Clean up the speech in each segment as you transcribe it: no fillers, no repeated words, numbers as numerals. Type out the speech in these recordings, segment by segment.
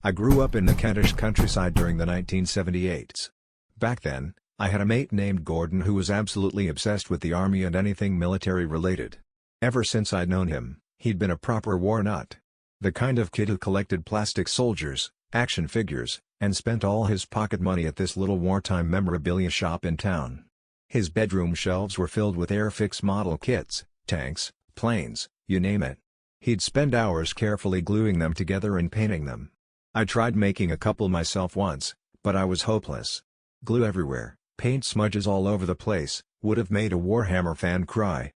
I grew up in the Kentish countryside during the 1978s. Back then, I had a mate named Gordon who was absolutely obsessed with the army and anything military related. Ever since I'd known him, he'd been a proper war nut. The kind of kid who collected plastic soldiers, action figures, and spent all his pocket money at this little wartime memorabilia shop in town. His bedroom shelves were filled with Airfix model kits, tanks, planes, you name it. He'd spend hours carefully gluing them together and painting them. I tried making a couple myself once, but I was hopeless. Glue everywhere, paint smudges all over the place, would have made a Warhammer fan cry.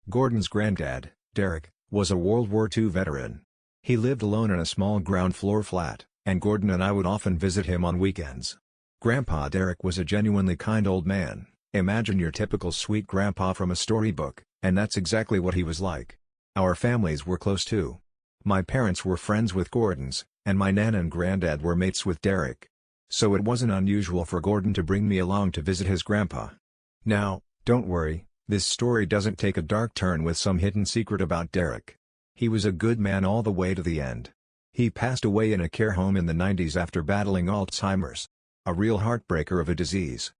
Gordon's granddad, Derek, was a World War II veteran. He lived alone in a small ground-floor flat, and Gordon and I would often visit him on weekends. Grandpa Derek was a genuinely kind old man. Imagine your typical sweet grandpa from a storybook, and that's exactly what he was like. Our families were close too. My parents were friends with Gordon's, and my nan and granddad were mates with Derek. So it wasn't unusual for Gordon to bring me along to visit his grandpa. Now, don't worry, this story doesn't take a dark turn with some hidden secret about Derek. He was a good man all the way to the end. He passed away in a care home in the 90s after battling Alzheimer's. A real heartbreaker of a disease.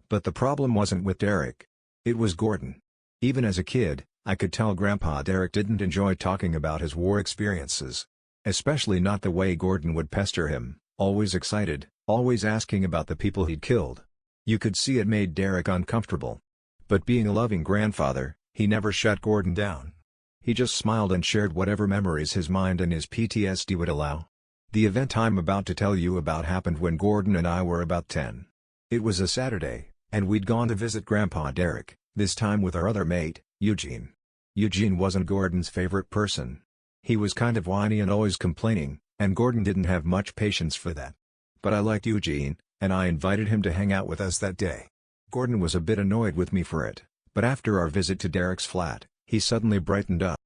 But the problem wasn't with Derek. It was Gordon. Even as a kid, I could tell Grandpa Derek didn't enjoy talking about his war experiences. Especially not the way Gordon would pester him, always excited, always asking about the people he'd killed. You could see it made Derek uncomfortable. But being a loving grandfather, he never shut Gordon down. He just smiled and shared whatever memories his mind and his PTSD would allow. The event I'm about to tell you about happened when Gordon and I were about 10. It was a Saturday, and we'd gone to visit Grandpa Derek, this time with our other mate, Eugene. Eugene wasn't Gordon's favorite person. He was kind of whiny and always complaining, and Gordon didn't have much patience for that. But I liked Eugene, and I invited him to hang out with us that day. Gordon was a bit annoyed with me for it, but after our visit to Derek's flat, he suddenly brightened up.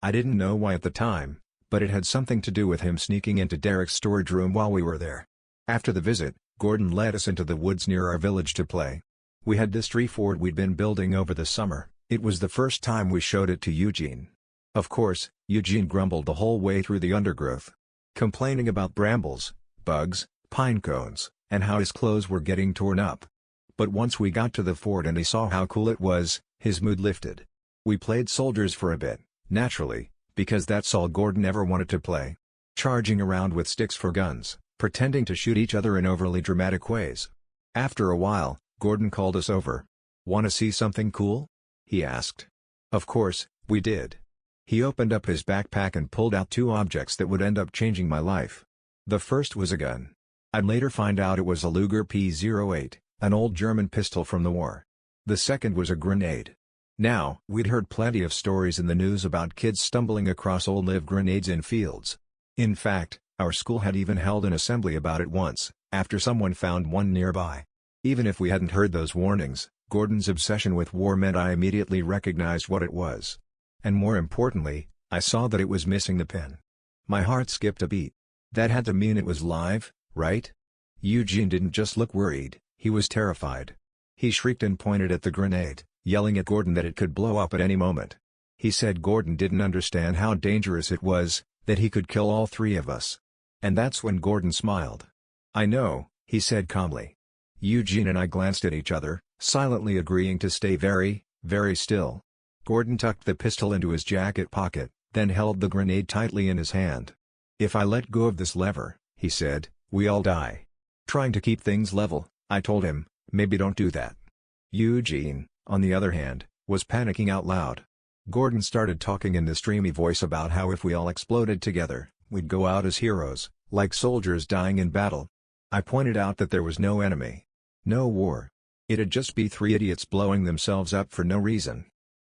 I didn't know why at the time, but it had something to do with him sneaking into Derek's storage room while we were there. After the visit, Gordon led us into the woods near our village to play. We had this tree fort we'd been building over the summer. It was the first time we showed it to Eugene. Of course, Eugene grumbled the whole way through the undergrowth, complaining about brambles, bugs, pine cones, and how his clothes were getting torn up. But once we got to the fort and he saw how cool it was, his mood lifted. We played soldiers for a bit, naturally, because that's all Gordon ever wanted to play. Charging around with sticks for guns, pretending to shoot each other in overly dramatic ways. After a while, Gordon called us over. "Want to see something cool?" he asked. Of course, we did. He opened up his backpack and pulled out two objects that would end up changing my life. The first was a gun. I'd later find out it was a Luger P08, an old German pistol from the war. The second was a grenade. Now, we'd heard plenty of stories in the news about kids stumbling across old live grenades in fields. In fact, our school had even held an assembly about it once, after someone found one nearby. Even if we hadn't heard those warnings, Gordon's obsession with war meant I immediately recognized what it was. And more importantly, I saw that it was missing the pin. My heart skipped a beat. That had to mean it was live, right? Eugene didn't just look worried, he was terrified. He shrieked and pointed at the grenade, yelling at Gordon that it could blow up at any moment. He said Gordon didn't understand how dangerous it was, that he could kill all three of us. And that's when Gordon smiled. "I know," he said calmly. Eugene and I glanced at each other, silently agreeing to stay very, very still. Gordon tucked the pistol into his jacket pocket, then held the grenade tightly in his hand. "If I let go of this lever," he said, "we all die." Trying to keep things level, I told him, "Maybe don't do that." Eugene, on the other hand, was panicking out loud. Gordon started talking in this dreamy voice about how if we all exploded together, we'd go out as heroes, like soldiers dying in battle. I pointed out that there was no enemy. No war. It'd just be three idiots blowing themselves up for no reason.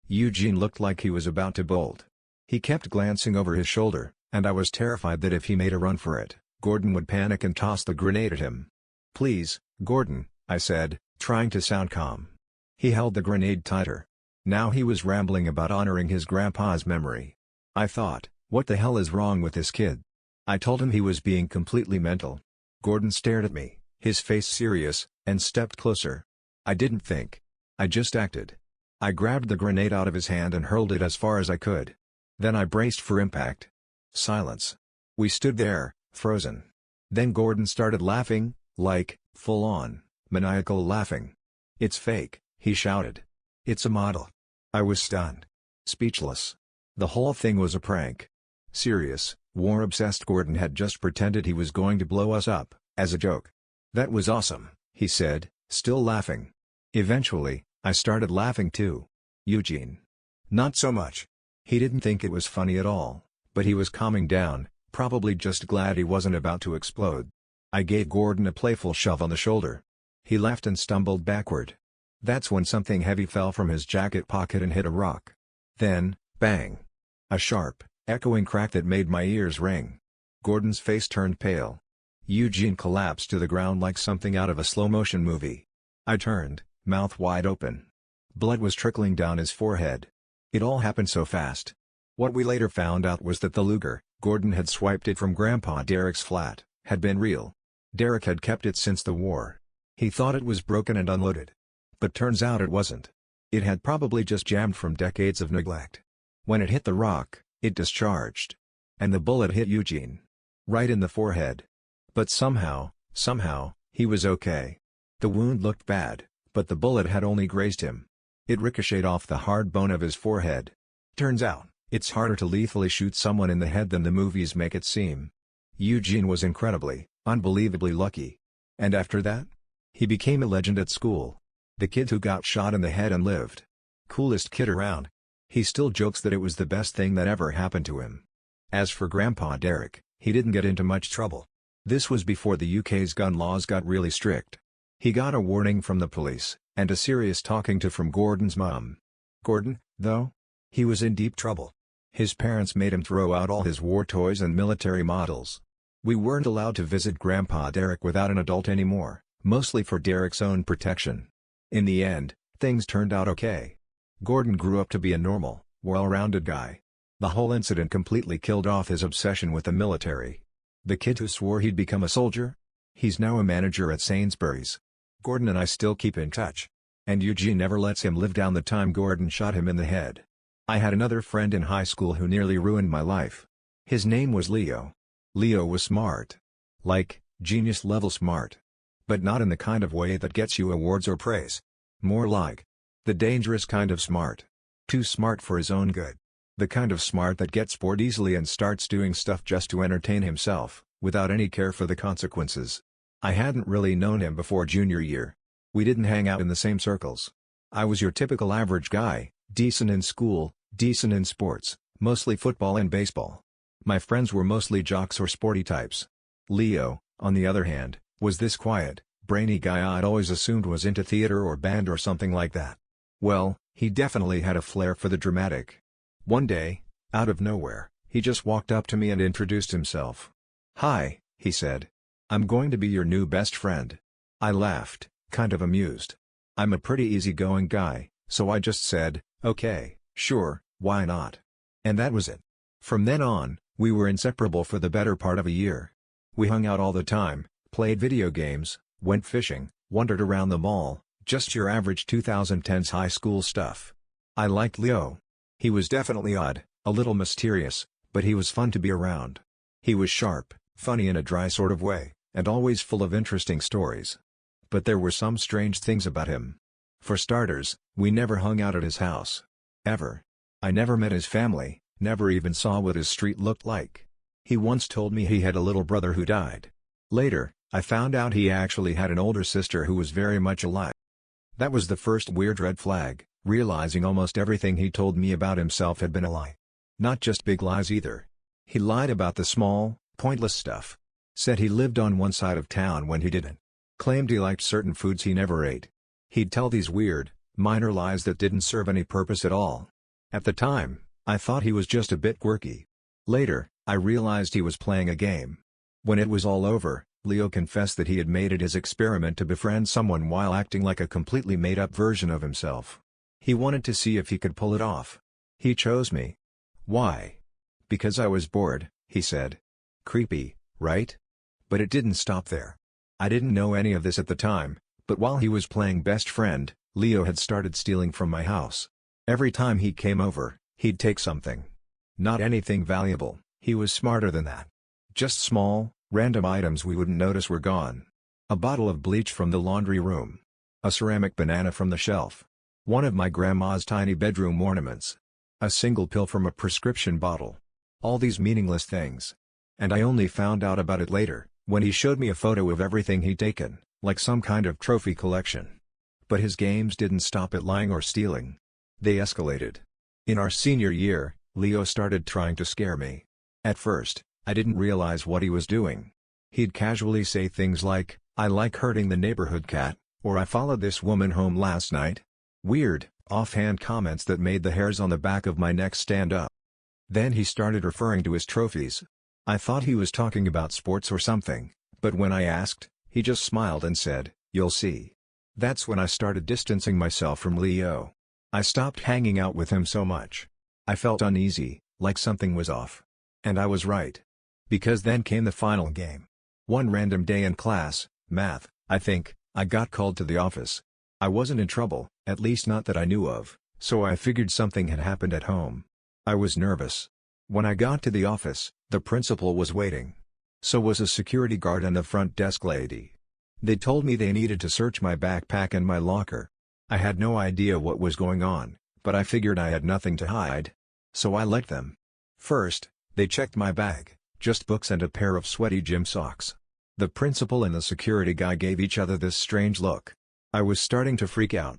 Eugene looked like he was about to bolt. He kept glancing over his shoulder, and I was terrified that if he made a run for it, Gordon would panic and toss the grenade at him. "Please, Gordon," I said, trying to sound calm. He held the grenade tighter. Now he was rambling about honoring his grandpa's memory. I thought, what the hell is wrong with this kid? I told him he was being completely mental. Gordon stared at me, his face serious, and stepped closer. I didn't think. I just acted. I grabbed the grenade out of his hand and hurled it as far as I could. Then I braced for impact. Silence. We stood there, frozen. Then Gordon started laughing, like, full-on, maniacal laughing. "It's fake," he shouted. "It's a model." I was stunned. Speechless. The whole thing was a prank. Serious, war-obsessed Gordon had just pretended he was going to blow us up, as a joke. "That was awesome," he said, still laughing. Eventually, I started laughing too. Eugene. Not so much. He didn't think it was funny at all, but he was calming down, probably just glad he wasn't about to explode. I gave Gordon a playful shove on the shoulder. He laughed and stumbled backward. That's when something heavy fell from his jacket pocket and hit a rock. Then, bang! A sharp, echoing crack that made my ears ring. Gordon's face turned pale. Eugene collapsed to the ground like something out of a slow-motion movie. I turned, mouth wide open. Blood was trickling down his forehead. It all happened so fast. What we later found out was that the Luger, Gordon had swiped it from Grandpa Derek's flat, had been real. Derek had kept it since the war. He thought it was broken and unloaded. But turns out it wasn't. It had probably just jammed from decades of neglect. When it hit the rock, it discharged. And the bullet hit Eugene. Right in the forehead. But somehow, he was okay. The wound looked bad, but the bullet had only grazed him. It ricocheted off the hard bone of his forehead. Turns out, it's harder to lethally shoot someone in the head than the movies make it seem. Eugene was unbelievably lucky. And after that? He became a legend at school. The kid who got shot in the head and lived. Coolest kid around. He still jokes that it was the best thing that ever happened to him. As for Grandpa Derek, he didn't get into much trouble. This was before the UK's gun laws got really strict. He got a warning from the police, and a serious talking to from Gordon's mom. Gordon, though? He was in deep trouble. His parents made him throw out all his war toys and military models. We weren't allowed to visit Grandpa Derek without an adult anymore, mostly for Derek's own protection. In the end, things turned out okay. Gordon grew up to be a normal, well-rounded guy. The whole incident completely killed off his obsession with the military. The kid who swore he'd become a soldier? He's now a manager at Sainsbury's. Gordon and I still keep in touch. And Eugene never lets him live down the time Gordon shot him in the head. I had another friend in high school who nearly ruined my life. His name was Leo. Leo was smart. Like, genius-level smart. But not in the kind of way that gets you awards or praise. More like the dangerous kind of smart. Too smart for his own good. The kind of smart that gets bored easily and starts doing stuff just to entertain himself, without any care for the consequences. I hadn't really known him before junior year. We didn't hang out in the same circles. I was your typical average guy, decent in school, decent in sports, mostly football and baseball. My friends were mostly jocks or sporty types. Leo, on the other hand, was this quiet, brainy guy I'd always assumed was into theater or band or something like that. Well, he definitely had a flair for the dramatic. One day, out of nowhere, he just walked up to me and introduced himself. "Hi," he said. "I'm going to be your new best friend." I laughed, kind of amused. I'm a pretty easygoing guy, so I just said, "Okay, sure, why not?" And that was it. From then on, we were inseparable for the better part of a year. We hung out all the time, played video games, went fishing, wandered around the mall, just your average 2010s high school stuff. I liked Leo. He was definitely odd, a little mysterious, but he was fun to be around. He was sharp, funny in a dry sort of way, and always full of interesting stories. But there were some strange things about him. For starters, we never hung out at his house. Ever. I never met his family, never even saw what his street looked like. He once told me he had a little brother who died. Later, I found out he actually had an older sister who was very much alive. That was the first weird red flag, realizing almost everything he told me about himself had been a lie. Not just big lies either. He lied about the small, pointless stuff. Said he lived on one side of town when he didn't. Claimed he liked certain foods he never ate. He'd tell these weird, minor lies that didn't serve any purpose at all. At the time, I thought he was just a bit quirky. Later, I realized he was playing a game. When it was all over, Leo confessed that he had made it his experiment to befriend someone while acting like a completely made-up version of himself. He wanted to see if he could pull it off. He chose me. Why? Because I was bored, he said. Creepy, right? But it didn't stop there. I didn't know any of this at the time, but while he was playing best friend, Leo had started stealing from my house. Every time he came over, he'd take something. Not anything valuable, he was smarter than that. Just small, Random items we wouldn't notice were gone. A bottle of bleach from the laundry room. A ceramic banana from the shelf. One of my grandma's tiny bedroom ornaments. A single pill from a prescription bottle. All these meaningless things. And I only found out about it later, when he showed me a photo of everything he'd taken, like some kind of trophy collection. But his games didn't stop at lying or stealing. They escalated. In our senior year, Leo started trying to scare me. At first, I didn't realize what he was doing. He'd casually say things like, "I like herding the neighborhood cat," or "I followed this woman home last night." Weird, offhand comments that made the hairs on the back of my neck stand up. Then he started referring to his trophies. I thought he was talking about sports or something, but when I asked, he just smiled and said, "You'll see." That's when I started distancing myself from Leo. I stopped hanging out with him so much. I felt uneasy, like something was off. And I was right. Because then came the final game. One random day in class, math, I think, I got called to the office. I wasn't in trouble, at least not that I knew of, so I figured something had happened at home. I was nervous. When I got to the office, the principal was waiting. So was a security guard and a front desk lady. They told me they needed to search my backpack and my locker. I had no idea what was going on, but I figured I had nothing to hide. So I let them. First, they checked my bag, just books and a pair of sweaty gym socks. The principal and the security guy gave each other this strange look. I was starting to freak out.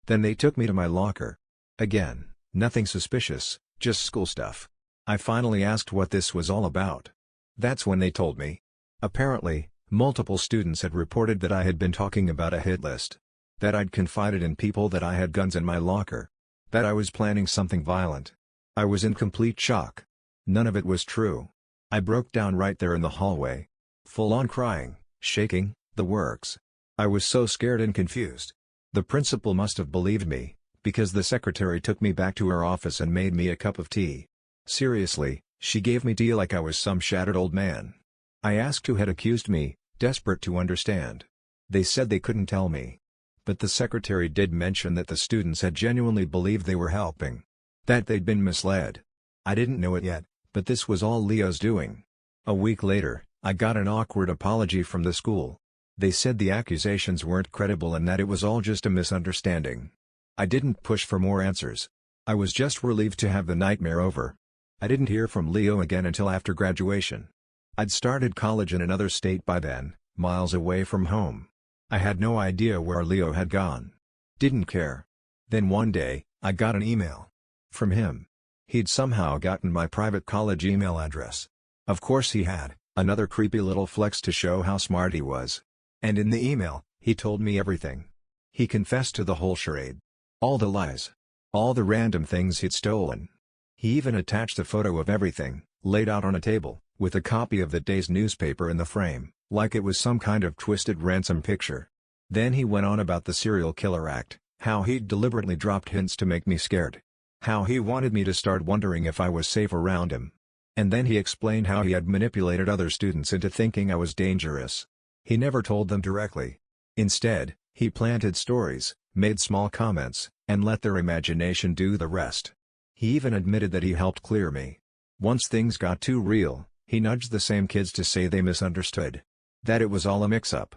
Then they took me to my locker. Again, nothing suspicious, just school stuff. I finally asked what this was all about. That's when they told me. Apparently, multiple students had reported that I had been talking about a hit list. That I'd confided in people that I had guns in my locker. That I was planning something violent. I was in complete shock. None of it was true. I broke down right there in the hallway. Full on crying, shaking, the works. I was so scared and confused. The principal must have believed me, because the secretary took me back to her office and made me a cup of tea. Seriously, she gave me tea like I was some shattered old man. I asked who had accused me, desperate to understand. They said they couldn't tell me. But the secretary did mention that the students had genuinely believed they were helping. That they'd been misled. I didn't know it yet, but this was all Leo's doing. A week later, I got an awkward apology from the school. They said the accusations weren't credible and that it was all just a misunderstanding. I didn't push for more answers. I was just relieved to have the nightmare over. I didn't hear from Leo again until after graduation. I'd started college in another state by then, miles away from home. I had no idea where Leo had gone. Didn't care. Then one day, I got an email. From him. He'd somehow gotten my private college email address. Of course he had, another creepy little flex to show how smart he was. And in the email, he told me everything. He confessed to the whole charade. All the lies. All the random things he'd stolen. He even attached a photo of everything, laid out on a table, with a copy of the day's newspaper in the frame, like it was some kind of twisted ransom picture. Then he went on about the serial killer act, how he'd deliberately dropped hints to make me scared. How he wanted me to start wondering if I was safe around him. And then he explained how he had manipulated other students into thinking I was dangerous. He never told them directly. Instead, he planted stories, made small comments, and let their imagination do the rest. He even admitted that he helped clear me. Once things got too real, he nudged the same kids to say they misunderstood. That it was all a mix-up.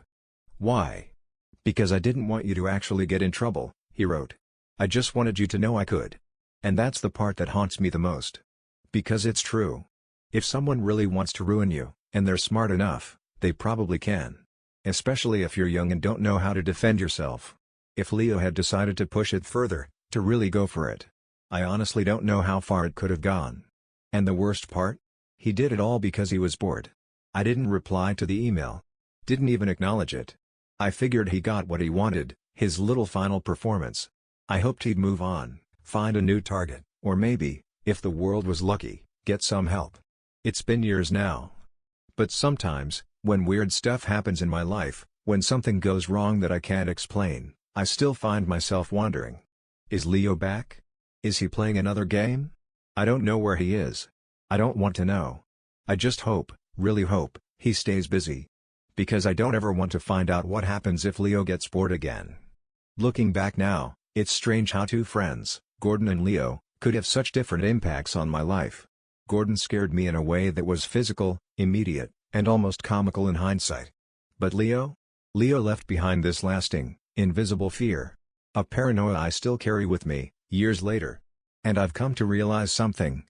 Why? Because I didn't want you to actually get in trouble, he wrote. I just wanted you to know I could. And that's the part that haunts me the most. Because it's true. If someone really wants to ruin you, and they're smart enough, they probably can. Especially if you're young and don't know how to defend yourself. If Leo had decided to push it further, to really go for it, I honestly don't know how far it could have gone. And the worst part? He did it all because he was bored. I didn't reply to the email. Didn't even acknowledge it. I figured he got what he wanted, his little final performance. I hoped he'd move on, find a new target, or maybe, if the world was lucky, get some help. It's been years now. But sometimes, when weird stuff happens in my life, when something goes wrong that I can't explain, I still find myself wondering. Is Leo back? Is he playing another game? I don't know where he is. I don't want to know. I just hope, really hope, he stays busy. Because I don't ever want to find out what happens if Leo gets bored again. Looking back now, it's strange how two friends, Gordon and Leo, could have such different impacts on my life. Gordon scared me in a way that was physical, immediate, and almost comical in hindsight. But Leo? Leo left behind this lasting, invisible fear. A paranoia I still carry with me, years later. And I've come to realize something.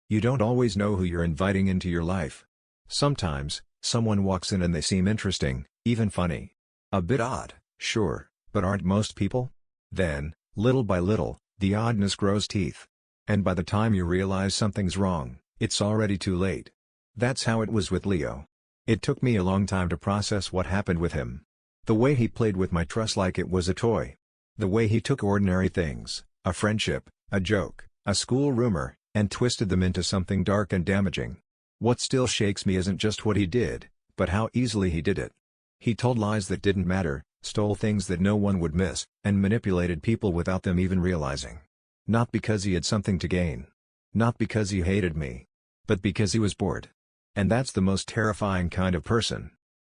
You don't always know who you're inviting into your life. Sometimes, someone walks in and they seem interesting, even funny. A bit odd, sure, but aren't most people? Then, little by little, the oddness grows teeth. And by the time you realize something's wrong, it's already too late. That's how it was with Leo. It took me a long time to process what happened with him. The way he played with my trust like it was a toy. The way he took ordinary things, a friendship, a joke, a school rumor, and twisted them into something dark and damaging. What still shakes me isn't just what he did, but how easily he did it. He told lies that didn't matter, stole things that no one would miss, and manipulated people without them even realizing. Not because he had something to gain. Not because he hated me. But because he was bored. And that's the most terrifying kind of person.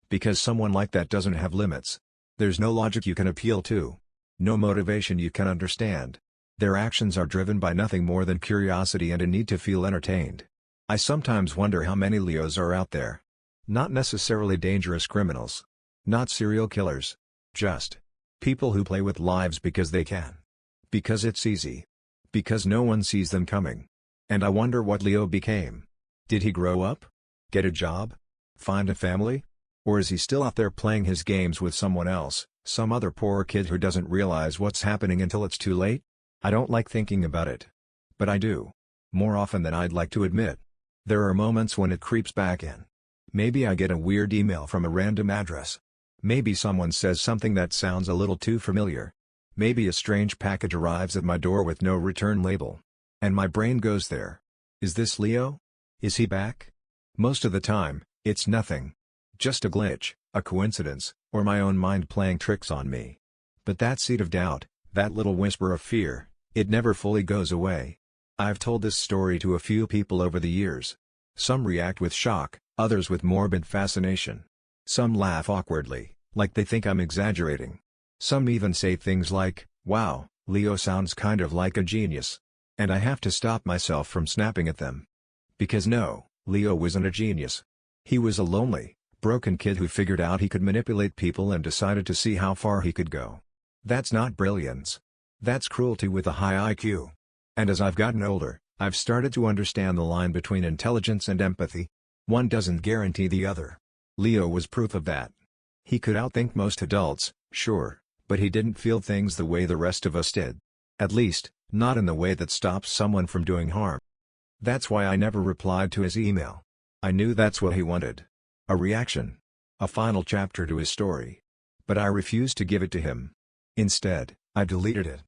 Because someone like that doesn't have limits. There's no logic you can appeal to. No motivation you can understand. Their actions are driven by nothing more than curiosity and a need to feel entertained. I sometimes wonder how many Leos are out there. Not necessarily dangerous criminals. Not serial killers. Just people who play with lives because they can. Because it's easy. Because no one sees them coming. And I wonder what Leo became. Did he grow up? Get a job? Find a family? Or is he still out there playing his games with someone else, some other poor kid who doesn't realize what's happening until it's too late? I don't like thinking about it. But I do. More often than I'd like to admit. There are moments when it creeps back in. Maybe I get a weird email from a random address. Maybe someone says something that sounds a little too familiar. Maybe a strange package arrives at my door with no return label. And my brain goes there. Is this Leo? Is he back? Most of the time, it's nothing. Just a glitch, a coincidence, or my own mind playing tricks on me. But that seed of doubt, that little whisper of fear, it never fully goes away. I've told this story to a few people over the years. Some react with shock, others with morbid fascination. Some laugh awkwardly, like they think I'm exaggerating. Some even say things like, "Wow, Leo sounds kind of like a genius." And I have to stop myself from snapping at them. Because no, Leo wasn't a genius. He was a lonely, broken kid who figured out he could manipulate people and decided to see how far he could go. That's not brilliance. That's cruelty with a high IQ. And as I've gotten older, I've started to understand the line between intelligence and empathy. One doesn't guarantee the other. Leo was proof of that. He could outthink most adults, sure, but he didn't feel things the way the rest of us did. At least, not in the way that stops someone from doing harm. That's why I never replied to his email. I knew that's what he wanted. A reaction. A final chapter to his story. But I refused to give it to him. Instead, I deleted it.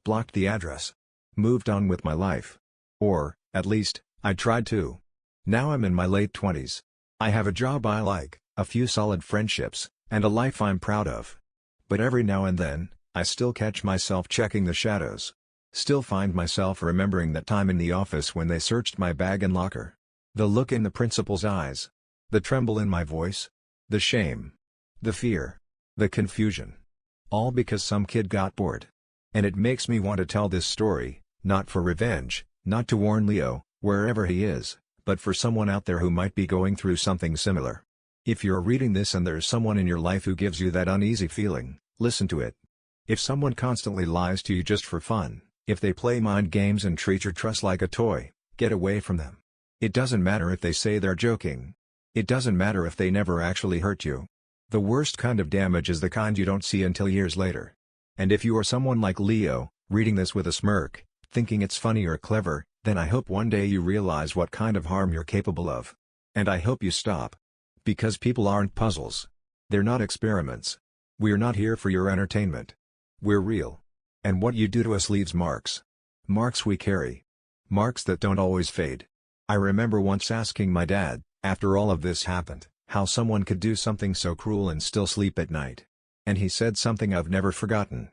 Blocked the address. Moved on with my life. Or, at least, I tried to. Now I'm in my late 20s. I have a job I like, a few solid friendships, and a life I'm proud of. But every now and then, I still catch myself checking the shadows. Still find myself remembering that time in the office when they searched my bag and locker. The look in the principal's eyes. The tremble in my voice. The shame. The fear. The confusion. All because some kid got bored. And it makes me want to tell this story, not for revenge, not to warn Leo, wherever he is, but for someone out there who might be going through something similar. If you're reading this and there's someone in your life who gives you that uneasy feeling, listen to it. If someone constantly lies to you just for fun, if they play mind games and treat your trust like a toy, get away from them. It doesn't matter if they say they're joking. It doesn't matter if they never actually hurt you. The worst kind of damage is the kind you don't see until years later. And if you are someone like Leo, reading this with a smirk, thinking it's funny or clever, then I hope one day you realize what kind of harm you're capable of. And I hope you stop. Because people aren't puzzles. They're not experiments. We're not here for your entertainment. We're real. And what you do to us leaves marks. Marks we carry. Marks that don't always fade. I remember once asking my dad, after all of this happened, how someone could do something so cruel and still sleep at night. And he said something I've never forgotten.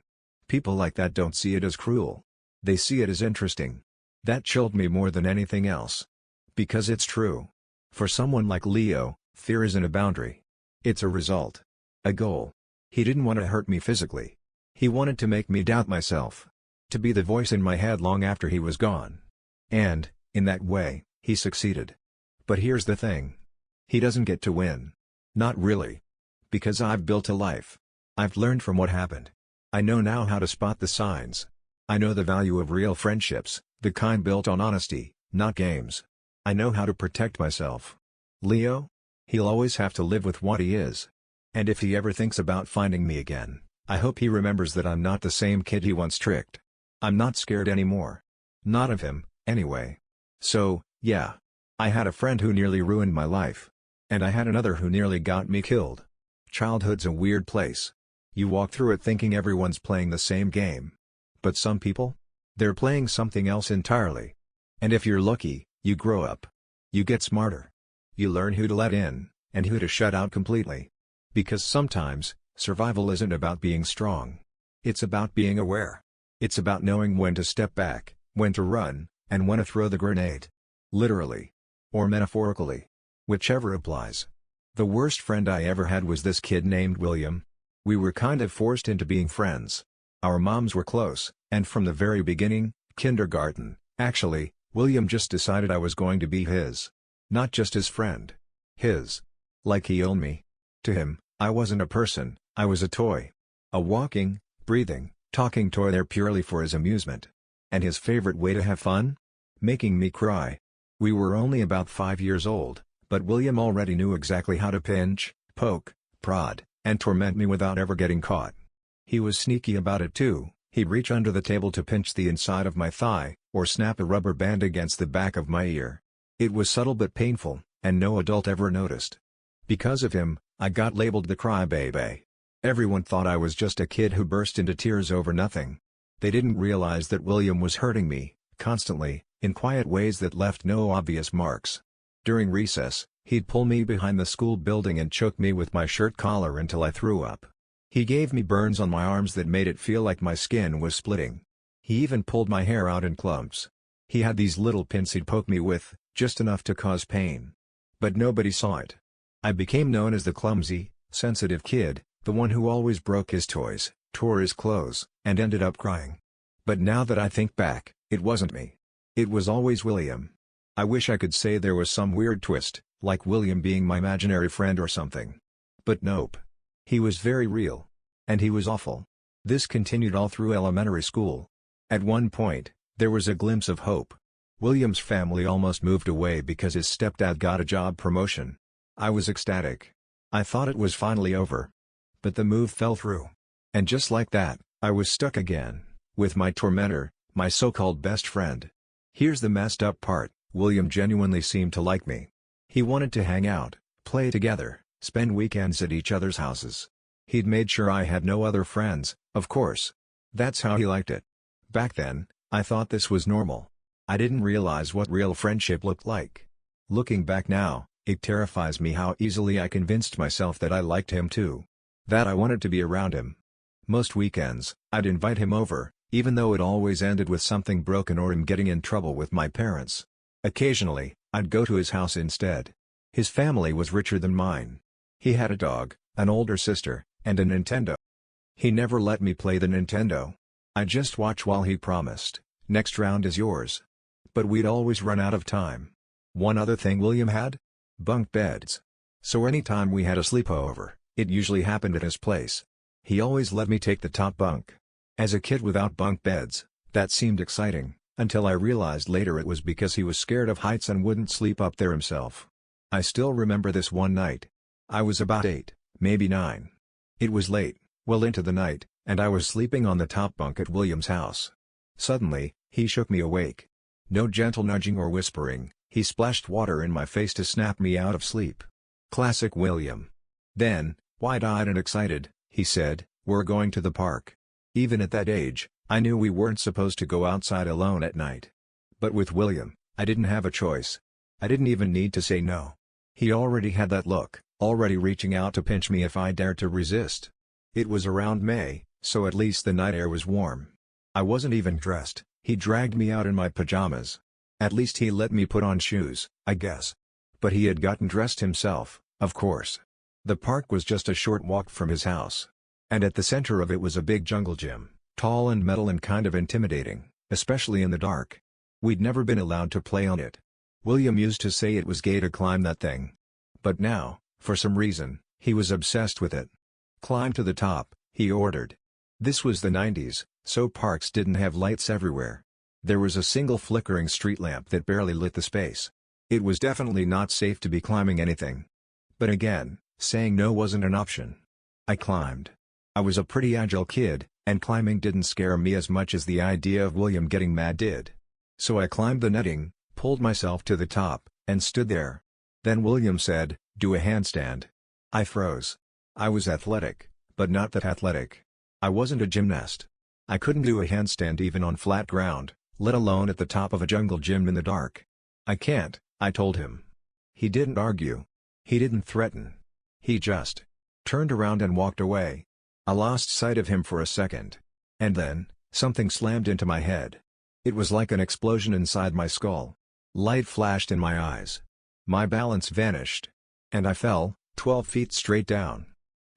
People like that don't see it as cruel. They see it as interesting. That chilled me more than anything else. Because it's true. For someone like Leo, fear isn't a boundary. It's a result. A goal. He didn't want to hurt me physically. He wanted to make me doubt myself. To be the voice in my head long after he was gone. And, in that way, he succeeded. But here's the thing. He doesn't get to win. Not really. Because I've built a life. I've learned from what happened. I know now how to spot the signs. I know the value of real friendships, the kind built on honesty, not games. I know how to protect myself. Leo? He'll always have to live with what he is. And if he ever thinks about finding me again, I hope he remembers that I'm not the same kid he once tricked. I'm not scared anymore. Not of him, anyway. So, yeah. I had a friend who nearly ruined my life. And I had another who nearly got me killed. Childhood's a weird place. You walk through it thinking everyone's playing the same game. But some people? They're playing something else entirely. And if you're lucky, you grow up. You get smarter. You learn who to let in, and who to shut out completely. Because sometimes, survival isn't about being strong. It's about being aware. It's about knowing when to step back, when to run, and when to throw the grenade. Literally. Or metaphorically. Whichever applies. The worst friend I ever had was this kid named William. We were kind of forced into being friends. Our moms were close, and from the very beginning, kindergarten, actually, William just decided I was going to be his. Not just his friend. His. Like he owned me. To him, I wasn't a person, I was a toy. A walking, breathing, talking toy there purely for his amusement. And his favorite way to have fun? Making me cry. We were only about 5 years old, but William already knew exactly how to pinch, poke, prod, and torment me without ever getting caught. He was sneaky about it too. He'd reach under the table to pinch the inside of my thigh, or snap a rubber band against the back of my ear. It was subtle but painful, and no adult ever noticed. Because of him, I got labeled the crybaby. Everyone thought I was just a kid who burst into tears over nothing. They didn't realize that William was hurting me, constantly, in quiet ways that left no obvious marks. During recess, he'd pull me behind the school building and choke me with my shirt collar until I threw up. He gave me burns on my arms that made it feel like my skin was splitting. He even pulled my hair out in clumps. He had these little pins he'd poke me with, just enough to cause pain. But nobody saw it. I became known as the clumsy, sensitive kid, the one who always broke his toys, tore his clothes, and ended up crying. But now that I think back, it wasn't me. It was always William. I wish I could say there was some weird twist, like William being my imaginary friend or something. But nope. He was very real. And he was awful. This continued all through elementary school. At one point, there was a glimpse of hope. William's family almost moved away because his stepdad got a job promotion. I was ecstatic. I thought it was finally over. But the move fell through. And just like that, I was stuck again, with my tormentor, my so-called best friend. Here's the messed up part, William genuinely seemed to like me. He wanted to hang out, play together, spend weekends at each other's houses. He'd made sure I had no other friends, of course. That's how he liked it. Back then, I thought this was normal. I didn't realize what real friendship looked like. Looking back now, it terrifies me how easily I convinced myself that I liked him too. That I wanted to be around him. Most weekends, I'd invite him over, even though it always ended with something broken or him getting in trouble with my parents. Occasionally, I'd go to his house instead. His family was richer than mine. He had a dog, an older sister, and a Nintendo. He never let me play the Nintendo. I'd just watch while he promised, "Next round is yours." But we'd always run out of time. One other thing William had? Bunk beds. So anytime we had a sleepover, it usually happened at his place. He always let me take the top bunk. As a kid without bunk beds, that seemed exciting, until I realized later it was because he was scared of heights and wouldn't sleep up there himself. I still remember this one night. I was about 8, maybe 9. It was late, well into the night, and I was sleeping on the top bunk at William's house. Suddenly, he shook me awake. No gentle nudging or whispering, he splashed water in my face to snap me out of sleep. Classic William. Then, wide-eyed and excited, he said, "We're going to the park." Even at that age, I knew we weren't supposed to go outside alone at night. But with William, I didn't have a choice. I didn't even need to say no. He already had that look, already reaching out to pinch me if I dared to resist. It was around May, so at least the night air was warm. I wasn't even dressed, he dragged me out in my pajamas. At least he let me put on shoes, I guess. But he had gotten dressed himself, of course. The park was just a short walk from his house. And at the center of it was a big jungle gym, tall and metal and kind of intimidating, especially in the dark. We'd never been allowed to play on it. William used to say it was gay to climb that thing. But now, for some reason, he was obsessed with it. "Climb to the top," he ordered. This was the 90s, so parks didn't have lights everywhere. There was a single flickering street lamp that barely lit the space. It was definitely not safe to be climbing anything. But again, saying no wasn't an option. I climbed. I was a pretty agile kid, and climbing didn't scare me as much as the idea of William getting mad did. So I climbed the netting, pulled myself to the top, and stood there. Then William said, "Do a handstand." I froze. I was athletic, but not that athletic. I wasn't a gymnast. I couldn't do a handstand even on flat ground, let alone at the top of a jungle gym in the dark. "I can't," I told him. He didn't argue. He didn't threaten. He just turned around and walked away. I lost sight of him for a second. And then, something slammed into my head. It was like an explosion inside my skull. Light flashed in my eyes. My balance vanished. And I fell, 12 feet straight down.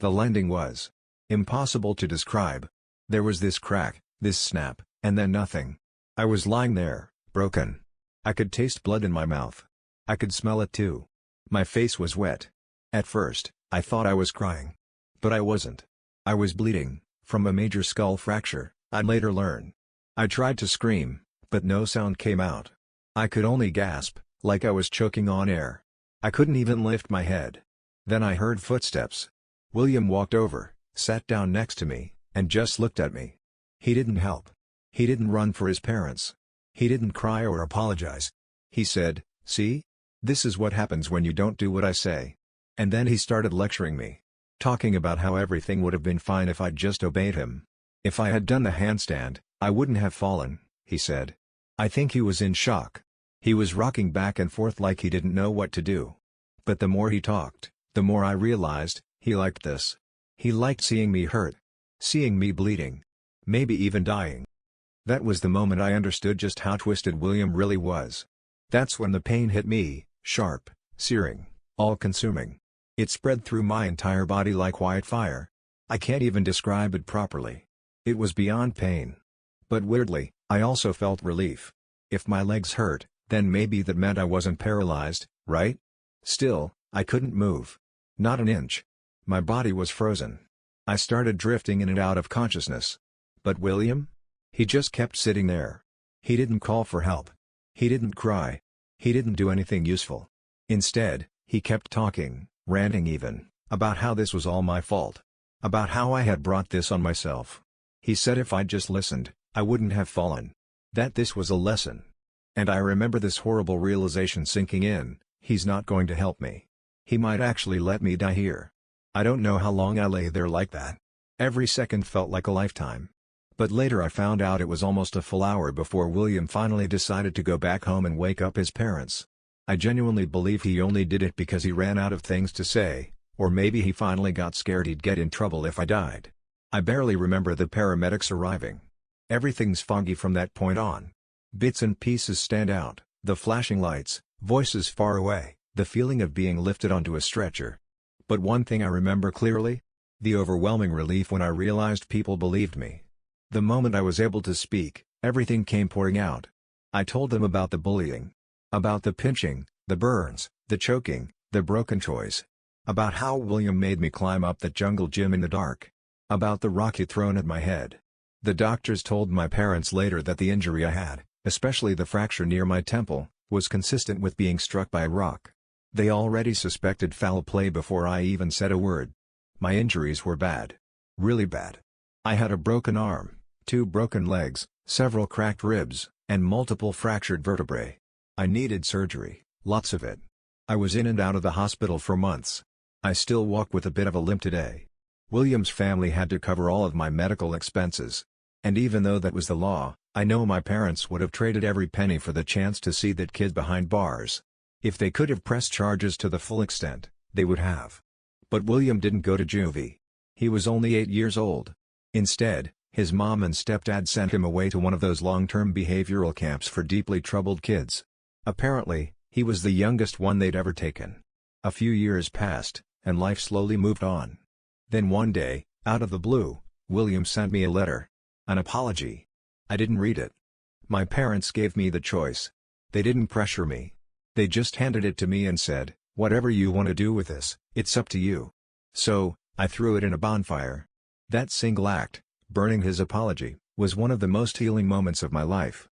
The landing was impossible to describe. There was this crack, this snap, and then nothing. I was lying there, broken. I could taste blood in my mouth. I could smell it too. My face was wet. At first, I thought I was crying. But I wasn't. I was bleeding, from a major skull fracture, I'd later learn. I tried to scream, but no sound came out. I could only gasp, like I was choking on air. I couldn't even lift my head. Then I heard footsteps. William walked over, sat down next to me, and just looked at me. He didn't help. He didn't run for his parents. He didn't cry or apologize. He said, "See? This is what happens when you don't do what I say." And then he started lecturing me. Talking about how everything would have been fine if I'd just obeyed him. If I had done the handstand, I wouldn't have fallen, he said. I think he was in shock. He was rocking back and forth like he didn't know what to do. But the more he talked, the more I realized, he liked this. He liked seeing me hurt. Seeing me bleeding. Maybe even dying. That was the moment I understood just how twisted William really was. That's when the pain hit me, sharp, searing, all-consuming. It spread through my entire body like wildfire. I can't even describe it properly. It was beyond pain. But weirdly, I also felt relief. If my legs hurt, then maybe that meant I wasn't paralyzed, right? Still, I couldn't move. Not an inch. My body was frozen. I started drifting in and out of consciousness. But William? He just kept sitting there. He didn't call for help. He didn't cry. He didn't do anything useful. Instead, he kept talking, ranting even, about how this was all my fault. About how I had brought this on myself. He said if I'd just listened, I wouldn't have fallen. That this was a lesson. And I remember this horrible realization sinking in, he's not going to help me. He might actually let me die here. I don't know how long I lay there like that. Every second felt like a lifetime. But later I found out it was almost a full hour before William finally decided to go back home and wake up his parents. I genuinely believe he only did it because he ran out of things to say, or maybe he finally got scared he'd get in trouble if I died. I barely remember the paramedics arriving. Everything's foggy from that point on. Bits and pieces stand out, the flashing lights, voices far away, the feeling of being lifted onto a stretcher. But one thing I remember clearly? The overwhelming relief when I realized people believed me. The moment I was able to speak, everything came pouring out. I told them about the bullying. About the pinching, the burns, the choking, the broken toys. About how William made me climb up that jungle gym in the dark. About the rock he'd thrown at my head. The doctors told my parents later that the injury I had, especially the fracture near my temple, was consistent with being struck by a rock. They already suspected foul play before I even said a word. My injuries were bad. Really bad. I had a broken arm, 2 broken legs, several cracked ribs, and multiple fractured vertebrae. I needed surgery, lots of it. I was in and out of the hospital for months. I still walk with a bit of a limp today. William's family had to cover all of my medical expenses. And even though that was the law, I know my parents would have traded every penny for the chance to see that kid behind bars. If they could have pressed charges to the full extent, they would have. But William didn't go to juvie. He was only 8 years old. Instead, his mom and stepdad sent him away to one of those long-term behavioral camps for deeply troubled kids. Apparently, he was the youngest one they'd ever taken. A few years passed, and life slowly moved on. Then one day, out of the blue, William sent me a letter. An apology. I didn't read it. My parents gave me the choice. They didn't pressure me. They just handed it to me and said, Whatever you want to do with this, it's up to you. So, I threw it in a bonfire. That single act, burning his apology, was one of the most healing moments of my life.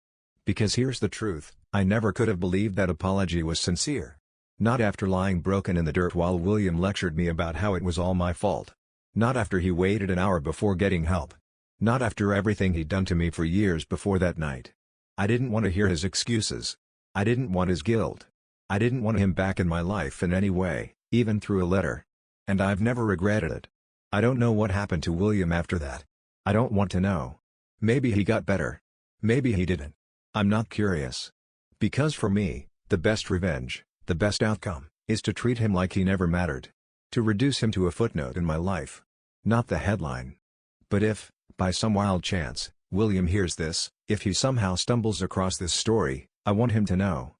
Because here's the truth, I never could have believed that apology was sincere. Not after lying broken in the dirt while William lectured me about how it was all my fault. Not after he waited an hour before getting help. Not after everything he'd done to me for years before that night. I didn't want to hear his excuses. I didn't want his guilt. I didn't want him back in my life in any way, even through a letter. And I've never regretted it. I don't know what happened to William after that. I don't want to know. Maybe he got better. Maybe he didn't. I'm not curious. Because for me, the best revenge, the best outcome, is to treat him like he never mattered. To reduce him to a footnote in my life. Not the headline. But if, by some wild chance, William hears this, if he somehow stumbles across this story, I want him to know.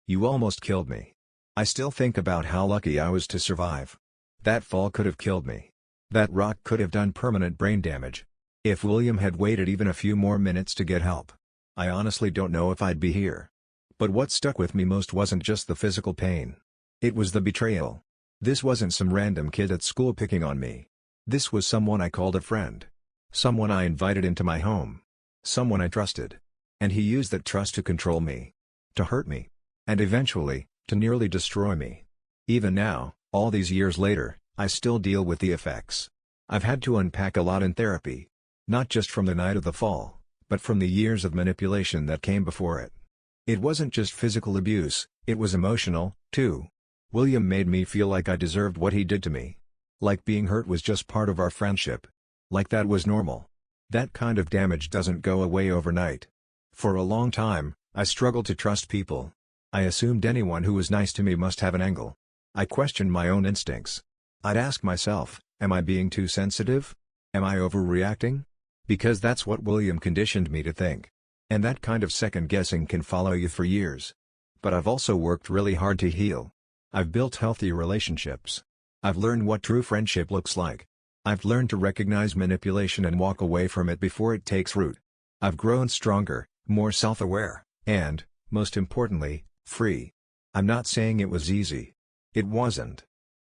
You almost killed me. I still think about how lucky I was to survive. That fall could have killed me. That rock could have done permanent brain damage. If William had waited even a few more minutes to get help, I honestly don't know if I'd be here. But what stuck with me most wasn't just the physical pain. It was the betrayal. This wasn't some random kid at school picking on me. This was someone I called a friend. Someone I invited into my home. Someone I trusted. And he used that trust to control me. To hurt me. And eventually, to nearly destroy me. Even now, all these years later, I still deal with the effects. I've had to unpack a lot in therapy. Not just from the night of the fall, but from the years of manipulation that came before it. It wasn't just physical abuse, it was emotional, too. William made me feel like I deserved what he did to me. Like being hurt was just part of our friendship. Like that was normal. That kind of damage doesn't go away overnight. For a long time, I struggled to trust people. I assumed anyone who was nice to me must have an angle. I questioned my own instincts. I'd ask myself, am I being too sensitive? Am I overreacting? Because that's what William conditioned me to think. And that kind of second-guessing can follow you for years. But I've also worked really hard to heal. I've built healthy relationships. I've learned what true friendship looks like. I've learned to recognize manipulation and walk away from it before it takes root. I've grown stronger, more self-aware, and, most importantly, free. I'm not saying it was easy. It wasn't.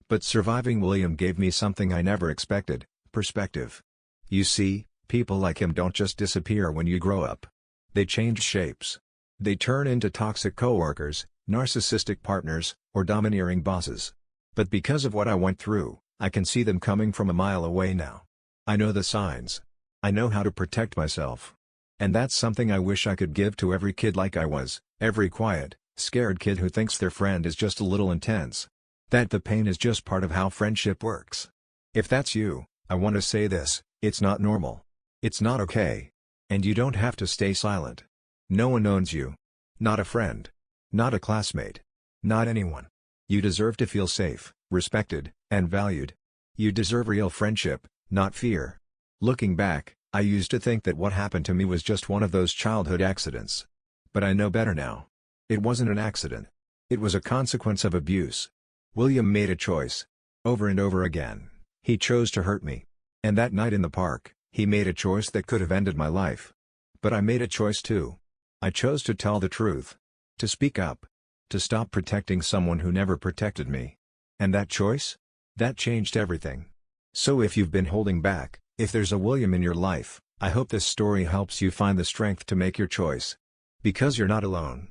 But surviving William gave me something I never expected, perspective. You see, people like him don't just disappear when you grow up. They change shapes. They turn into toxic coworkers, narcissistic partners, or domineering bosses. But because of what I went through, I can see them coming from a mile away now. I know the signs. I know how to protect myself. And that's something I wish I could give to every kid like I was, every quiet, scared kid who thinks their friend is just a little intense. That the pain is just part of how friendship works. If that's you, I want to say this, it's not normal. It's not okay. And you don't have to stay silent. No one owns you. Not a friend. Not a classmate. Not anyone. You deserve to feel safe, respected, and valued. You deserve real friendship, not fear. Looking back, I used to think that what happened to me was just one of those childhood accidents. But I know better now. It wasn't an accident. It was a consequence of abuse. William made a choice. Over and over again, he chose to hurt me. And that night in the park, he made a choice that could have ended my life. But I made a choice too. I chose to tell the truth. To speak up. To stop protecting someone who never protected me. And that choice? That changed everything. So if you've been holding back, if there's a William in your life, I hope this story helps you find the strength to make your choice. Because you're not alone.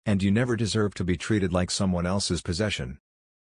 And you never deserve to be treated like someone else's possession.